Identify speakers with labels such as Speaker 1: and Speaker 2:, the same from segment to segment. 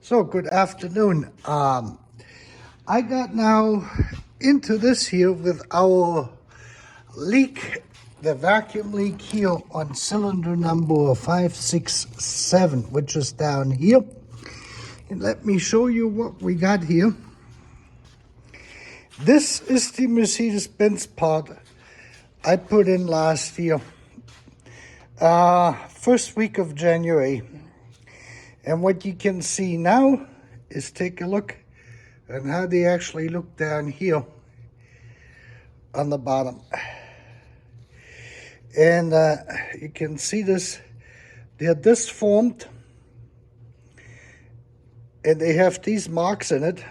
Speaker 1: So good afternoon. I got now into this here with our leak, the vacuum leak here on cylinder number 567, which is down here. And let me show you what we got here. This is the Mercedes-Benz part I put in last year, first week of January. And what you can see now is take a look at how they actually look down here on the bottom. And you can see this, they're disformed and they have these marks in it.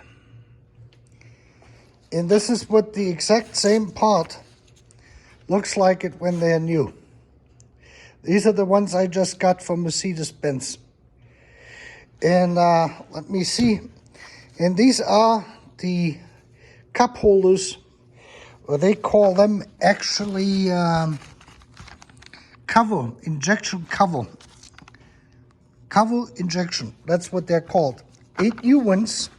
Speaker 1: And this is what the exact same part looks like it when they're new. These are the ones I just got from Mercedes-Benz. And let me see. And these are the cup holders, or they call them actually cover, injection cover. Cover injection, that's what they're called. 8 new ones.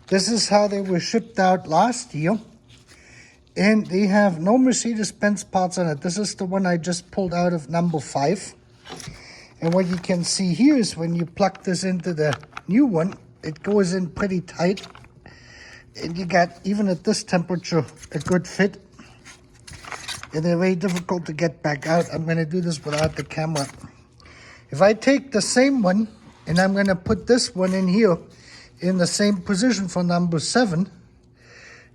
Speaker 1: This is how they were shipped out last year. And they have no Mercedes-Benz parts on it. This is the one I just pulled out of number 5. And what you can see here is when you plug this into the new one, it goes in pretty tight. And you got, even at this temperature, a good fit. And they're very difficult to get back out. I'm going to do this without the camera. If I take the same one, and I'm going to put this one in here, in the same position for number 7,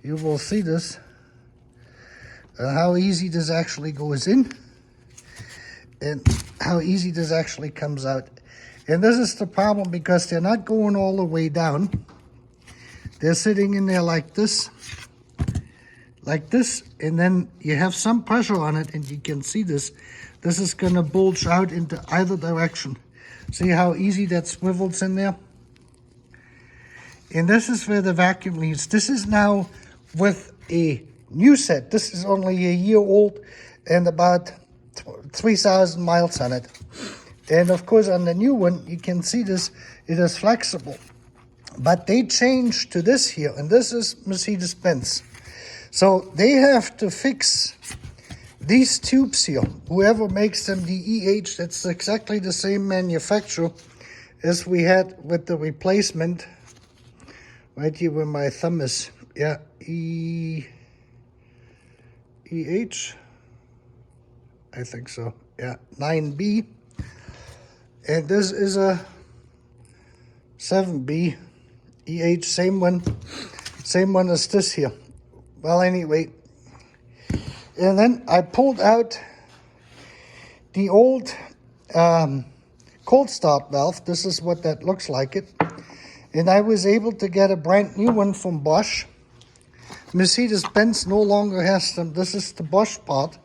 Speaker 1: you will see this, how easy this actually goes in. And how easy this actually comes out. And this is the problem because they're not going all the way down. They're sitting in there like this, and then you have some pressure on it, and you can see this. This is going to bulge out into either direction. See how easy that swivels in there? And this is where the vacuum leads. This is now with a new set. This is only a year old and about 3,000 miles on it. And of course on the new one you can see this, it is flexible, but they changed to this here, and this is Mercedes-Benz, so they have to fix these tubes here. Whoever makes them, the that's exactly the same manufacturer as we had with the replacement right here where my thumb is. Yeah, I think so. Yeah, 9B. And this is a 7B. same one as this here. Well, anyway. And then I pulled out the old cold start valve. This is what that looks like it. And I was able to get a brand new one from Bosch. Mercedes-Benz no longer has them. This is the Bosch part.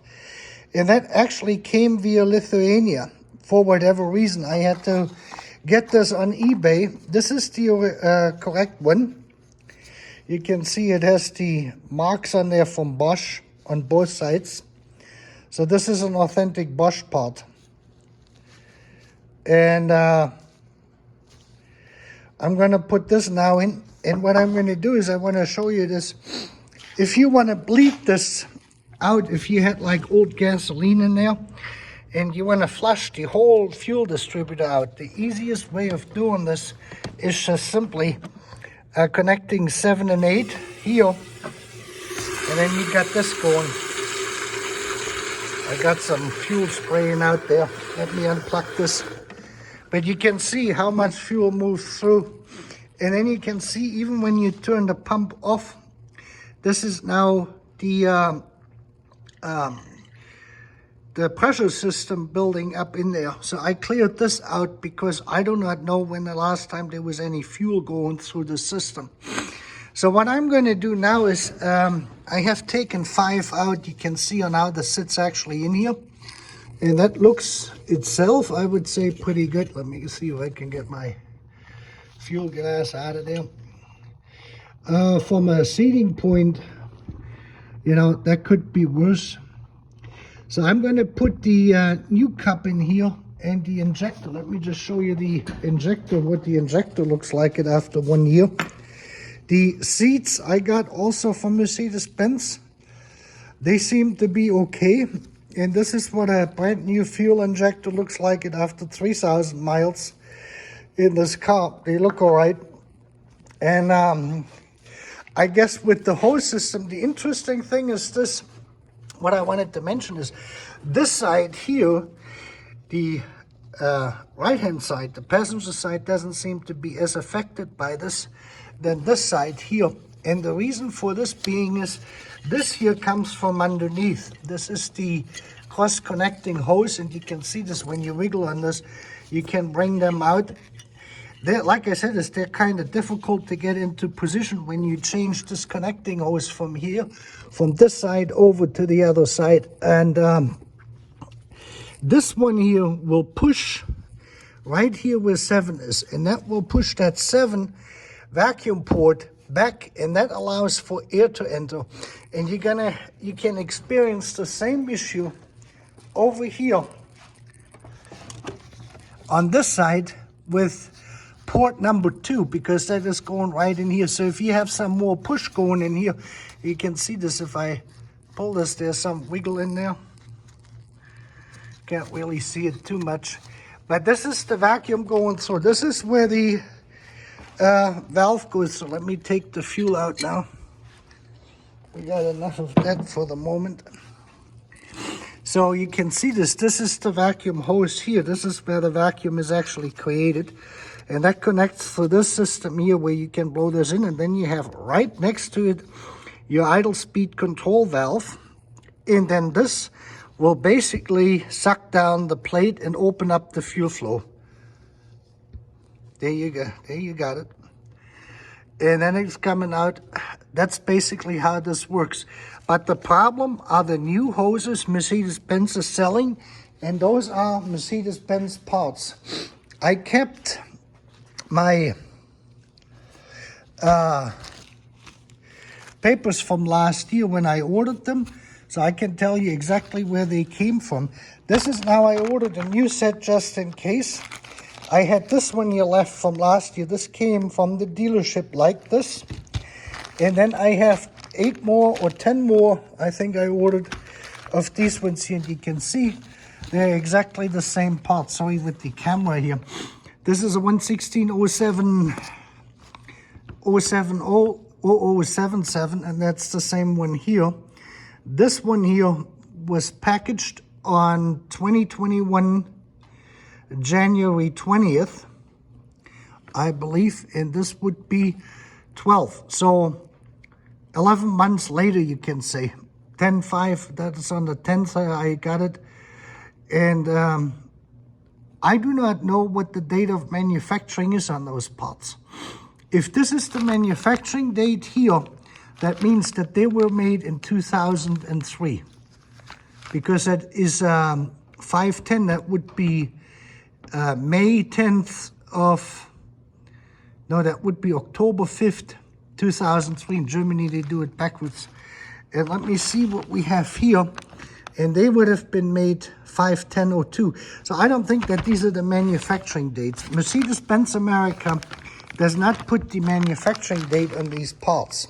Speaker 1: And that actually came via Lithuania. For whatever reason, I had to get this on eBay. This is the correct one. You can see it has the marks on there from Bosch on both sides. So this is an authentic Bosch part. And I'm going to put this now in. And what I'm going to do is I want to show you this. If you want to bleed this out, if you had like old gasoline in there and you want to flush the whole fuel distributor out, the easiest way of doing this is just simply connecting 7 and 8 here, and then you got this going. I got some fuel spraying out there. Let me unplug this. But you can see how much fuel moves through, and then you can see even when you turn the pump off, this is now the pressure system building up in there. So I cleared this out because I do not know when the last time there was any fuel going through the system. So what I'm going to do now is I have taken 5 out. You can see on how this sits actually in here. And that looks itself, I would say, pretty good. Let me see if I can get my fuel glass out of there. From a seating point, you know, that could be worse. So I'm going to put the new cup in here And the injector, let me just show you the injector, what the injector looks like it after 1 year. The seats I got also from Mercedes-Benz. They seem to be okay. And this is what a brand new fuel injector looks like it after 3,000 miles in this car. They look all right. And I guess with the hose system, the interesting thing is this, what I wanted to mention is this side here, the right-hand side, the passenger side, doesn't seem to be as affected by this than this side here. And the reason for this being is this here comes from underneath. This is the cross-connecting hose, and you can see this when you wiggle on this. You can bring them out. They're, like I said, they're kind of difficult to get into position when you change this connecting hose from here, from this side over to the other side. And this one here will push right here where 7 is, and that will push that 7 vacuum port back, and that allows for air to enter. And you can experience the same issue over here on this side with port number 2, because that is going right in here. So if you have some more push going in here, you can see this. If I pull this, there's some wiggle in there. Can't really see it too much, but this is the vacuum going through. This is where the valve goes. So let me take the fuel out now. We got enough of that for the moment. So you can see this. This is the vacuum hose here. This is where the vacuum is actually created. And that connects to this system here where you can blow this in. And then you have right next to it your idle speed control valve. And then this will basically suck down the plate and open up the fuel flow. There you go. There you got it. And then it's coming out. That's basically how this works. But the problem are the new hoses Mercedes-Benz is selling, and those are Mercedes-Benz parts. I kept my papers from last year when I ordered them, so I can tell you exactly where they came from. This is now, I ordered a new set just in case. I had this one here left from last year. This came from the dealership like this. And then I have 8 more or 10 more, I think I ordered, of these ones here. And you can see they're exactly the same part. Sorry with the camera here. This is a 11607 0077, and that's the same one here. This one here was packaged on 2021 January 20th, I believe, and this would be 12. So 11 months later, you can say. 10/5, that is on the 10th I got it. And I do not know what the date of manufacturing is on those parts. If this is the manufacturing date here, that means that they were made in 2003. Because that is 5/10, that would be May 10th of, no, that would be October 5th, 2003. In Germany, they do it backwards. And let me see what we have here. And they would have been made 5/10/02. So I don't think that these are the manufacturing dates. Mercedes-Benz America does not put the manufacturing date on these parts.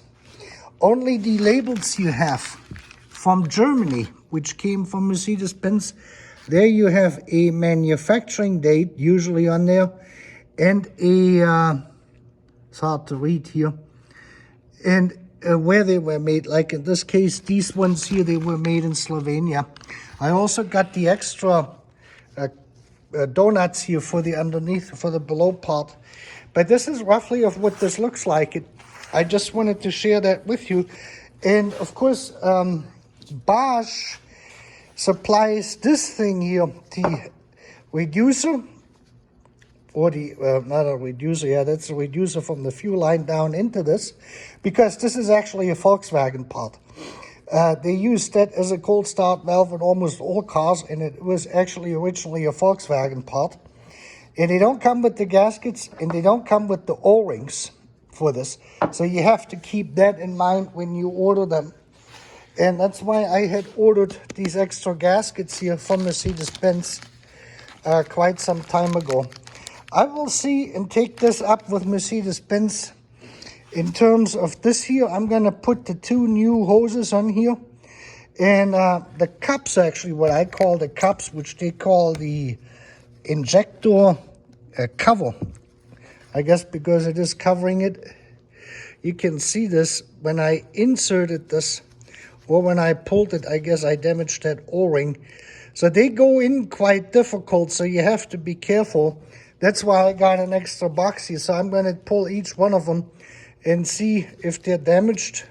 Speaker 1: Only the labels you have from Germany, which came from Mercedes-Benz, there you have a manufacturing date, usually on there, and a, it's hard to read here, and where they were made. Like in this case, these ones here, they were made in Slovenia. I also got the extra donuts here for the underneath, for the below part. But this is roughly of what this looks like. I just wanted to share that with you. And of course, Bosch supplies this thing here, the reducer, or the, not a reducer, yeah, that's a reducer from the fuel line down into this, because this is actually a Volkswagen part. They used that as a cold start valve in almost all cars, and it was actually originally a Volkswagen part. And they don't come with the gaskets, and they don't come with the O-rings for this. So you have to keep that in mind when you order them. And that's why I had ordered these extra gaskets here from Mercedes-Benz. quite some time ago. I will see and take this up with Mercedes-Benz. In terms of this here, I'm going to put the 2 new hoses on here. And the cups, actually, what I call the cups, which they call the injector cover. I guess because it is covering it. You can see this when I inserted this or when I pulled it. I guess I damaged that O-ring. So they go in quite difficult, so you have to be careful. That's why I got an extra box here. So I'm going to pull each one of them and see if they're damaged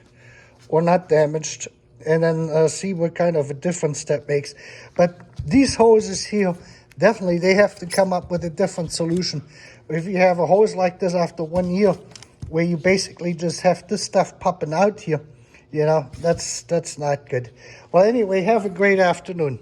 Speaker 1: or not damaged, and then see what kind of a difference that makes. But these hoses here, definitely they have to come up with a different solution. If you have a hose like this after 1 year, where you basically just have this stuff popping out here, you know, that's not good. Well, anyway, have a great afternoon.